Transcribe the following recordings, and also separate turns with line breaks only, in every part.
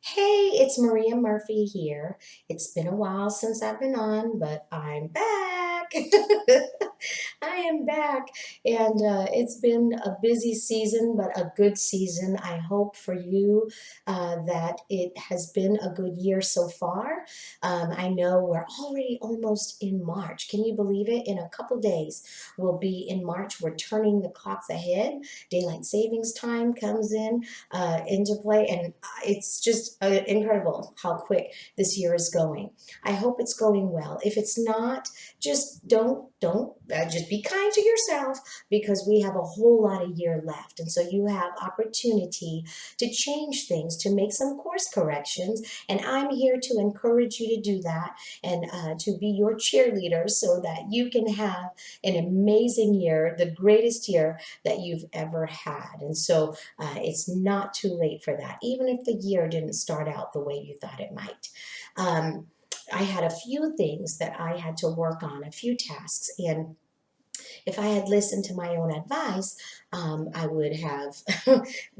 Hey, it's Maria Murphy here. It's been a while since I've been on, but I'm back. I am back, and it's been a busy season, but a good season. I hope for you that it has been a good year so far. I know we're already almost in March. Can you believe it? In a couple days, we'll be in March. We're turning the clocks ahead. Daylight savings time comes in into play, and it's just incredible how quick this year is going. I hope it's going well. If it's not, just don't just be kind to yourself because we have a whole lot of year left, and so you have opportunity to change things, to make some course corrections, and I'm here to encourage you to do that and to be your cheerleader so that you can have an amazing year, the greatest year that you've ever had. And so it's not too late for that, even if the year didn't start out the way you thought it might. Um, I had a few things that I had to work on, a few tasks, and if I had listened to my own advice, I would have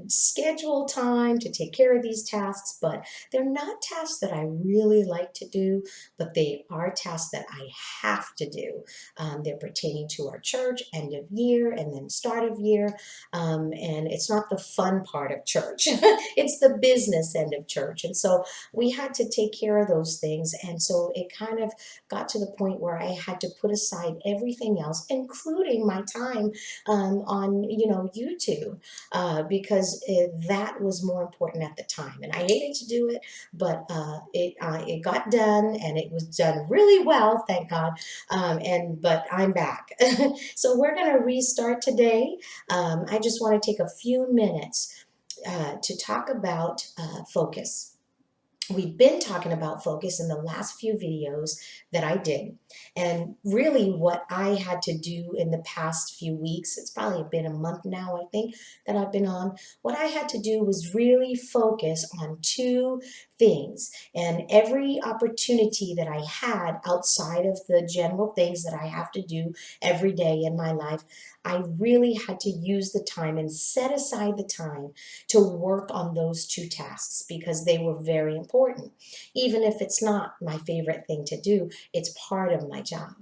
scheduled time to take care of these tasks, but they're not tasks that I really like to do, but they are tasks that I have to do. They're pertaining to our church, end of year, and then start of year. And it's not the fun part of church, it's the business end of church. And so we had to take care of those things. And so it kind of got to the point where I had to put aside everything else, including my time on YouTube, because that was more important at the time. And I hated to do it, but it got done, and it was done really well, thank God. But I'm back, so we're gonna restart today. I just want to take a few minutes to talk about focus. We've been talking about focus in the last few videos that I did. And really, what I had to do in the past few weeks, it's probably been a month now, I think, that I've been on. What I had to do was really focus on two things. And every opportunity that I had outside of the general things that I have to do every day in my life, I really had to use the time and set aside the time to work on those two tasks because they were very important. Even if it's not my favorite thing to do, it's part of my job.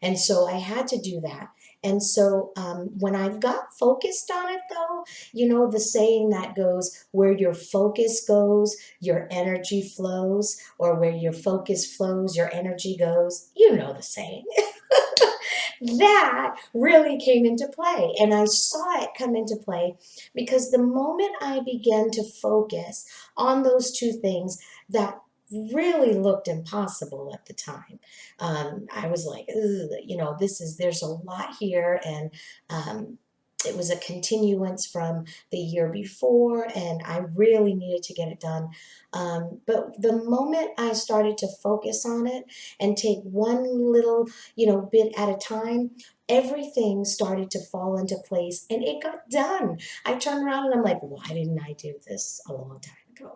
And so I had to do that. And so when I got focused on it, though, you know, the saying that goes, where your focus goes, your energy flows, or where your focus flows, your energy goes. You know the saying. That really came into play. And I saw it come into play because the moment I began to focus on those two things that really looked impossible at the time, I was like, there's a lot here. And it was a continuance from the year before, and I really needed to get it done. But the moment I started to focus on it and take one little, bit at a time, everything started to fall into place and it got done. I turned around and I'm like, why didn't I do this a long time ago?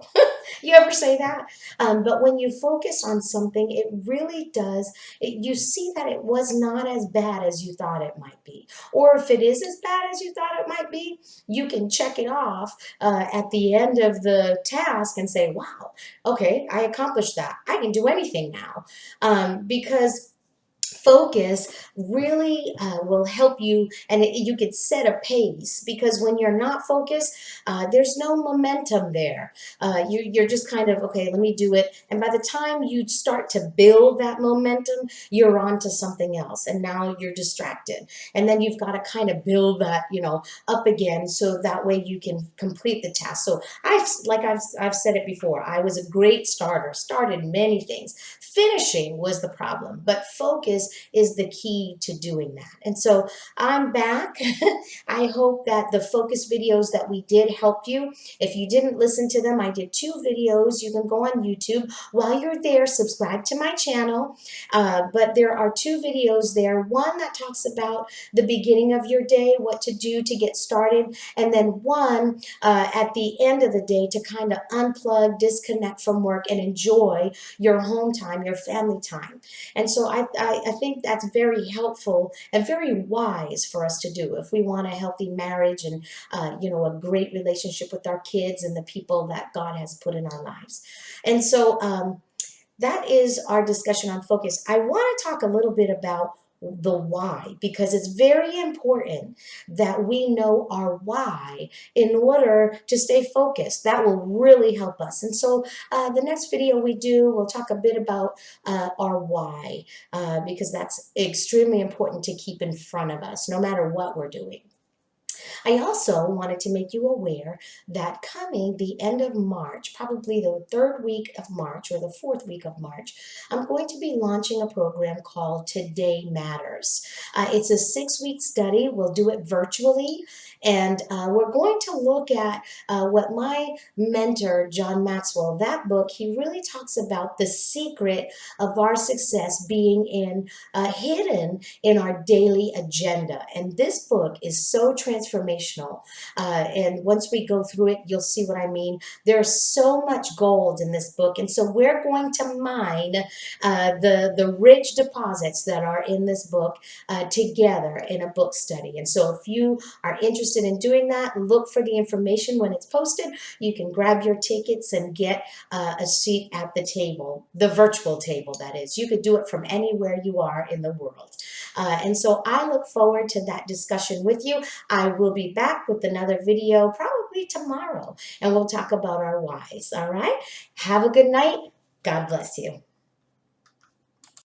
You ever say that? But when you focus on something, it really does. You see that it was not as bad as you thought it might be. Or if it is as bad as you thought it might be, you can check it off at the end of the task and say, wow, okay, I accomplished that. I can do anything now. Because focus really will help you, and you could set a pace, because when you're not focused, there's no momentum there. You're just kind of, okay, let me do it, and by the time you start to build that momentum, you're on to something else, and now you're distracted, and then you've got to kind of build that, up again, so that way you can complete the task. So I've said it before, I was a great starter, started many things. Finishing was the problem, but focus is the key to doing that. And so I'm back. I hope that the focus videos that we did helped you. If you didn't listen to them, I did two videos. You can go on YouTube. While you're there, subscribe to my channel. But there are two videos there. One that talks about the beginning of your day, what to do to get started, and then one at the end of the day to kind of unplug, disconnect from work, and enjoy your home time, your family time. And so I think think that's very helpful and very wise for us to do if we want a healthy marriage and, a great relationship with our kids and the people that God has put in our lives. And so, that is our discussion on focus. I want to talk a little bit about the why, because it's very important that we know our why in order to stay focused. That will really help us. And so the next video we do, we'll talk a bit about our why, because that's extremely important to keep in front of us no matter what we're doing. I also wanted to make you aware that coming the end of March, probably the third week of March or the fourth week of March, I'm going to be launching a program called Today Matters. It's a 6-week study. We'll do it virtually, and we're going to look at what my mentor, John Maxwell, that book, he really talks about the secret of our success being hidden in our daily agenda. And this book is so transformational. And once we go through it, you'll see what I mean. There's so much gold in this book. And so we're going to mine the rich deposits that are in this book together in a book study. And so if you are interested in doing that, look for the information when it's posted. You can grab your tickets and get a seat at the table, the virtual table, that is. You could do it from anywhere you are in the world. And so I look forward to that discussion with you. I will be back with another video probably tomorrow, and we'll talk about our whys. All right? Have a good night. God bless you.